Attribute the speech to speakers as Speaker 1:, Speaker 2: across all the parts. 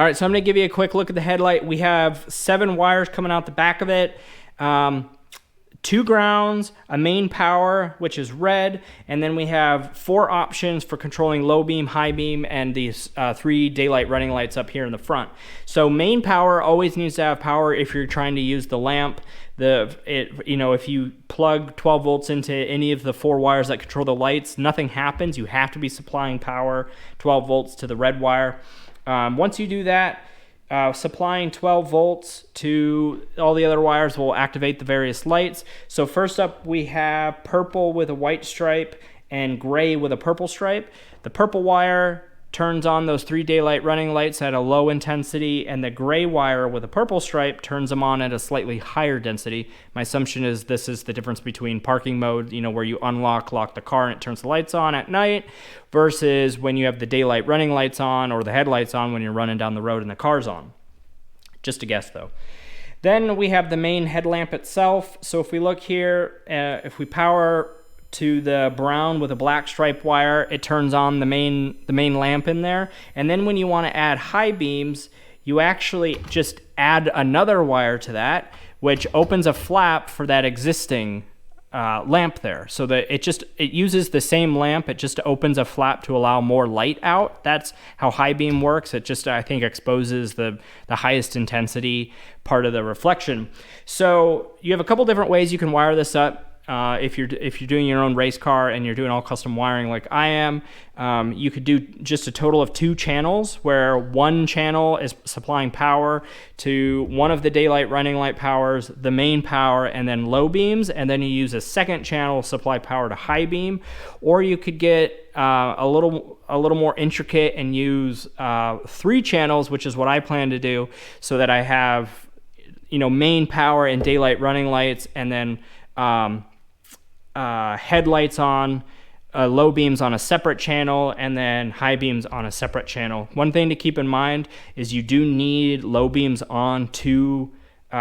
Speaker 1: All right, so I'm gonna give you a quick look at the headlight. We have 7 wires coming out the back of it. 2 grounds, a main power, which is red, and then we have 4 options for controlling low beam, high beam, and these 3 daylight running lights up here in the front. So main power always needs to have power if you're trying to use the lamp. If you plug 12 volts into any of the 4 wires that control the lights, nothing happens. You have to be supplying power, 12 volts to the red wire. Once you do that, supplying 12 volts to all the other wires will activate the various lights. So first up, we have purple with a white stripe and gray with a purple stripe. The purple wire turns on those 3 daylight running lights at a low intensity, and the gray wire with a purple stripe turns them on at a slightly higher density. My assumption is this is the difference between parking mode, where you lock the car and it turns the lights on at night, versus when you have the daylight running lights on or the headlights on when you're running down the road and the car's on. Just a guess though. Then we have the main headlamp itself. So if we look here, if we power to the brown with a black stripe wire, it turns on the main lamp in there. And then when you want to add high beams, you actually just add another wire to that, which opens a flap for that existing lamp there. So that it uses the same lamp, it just opens a flap to allow more light out. That's how high beam works. It just, I think, exposes the highest intensity part of the reflection. So you have a couple different ways you can wire this up. If you're doing your own race car and you're doing all custom wiring like I am, you could do just a total of 2 channels, where one channel is supplying power to one of the daylight running light powers, the main power, and then low beams, and then you use a second channel to supply power to high beam. Or you could get a little more intricate and use 3 channels, which is what I plan to do, so that I have main power and daylight running lights, and then headlights on, low beams on a separate channel, and then high beams on a separate channel. One thing to keep in mind is you do need low beams on to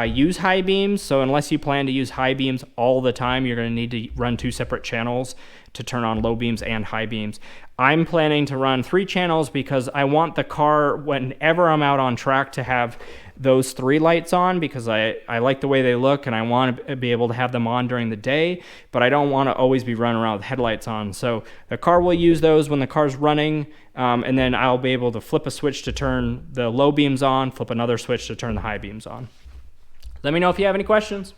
Speaker 1: use high beams. So unless you plan to use high beams all the time, you're going to need to run 2 separate channels to turn on low beams and high beams. I'm planning to run 3 channels because I want the car, whenever I'm out on track, to have those 3 lights on, because I like the way they look and I want to be able to have them on during the day, but I don't want to always be running around with headlights on. So the car will use those when the car's running, and then I'll be able to flip a switch to turn the low beams on, flip another switch to turn the high beams on. Let me know if you have any questions.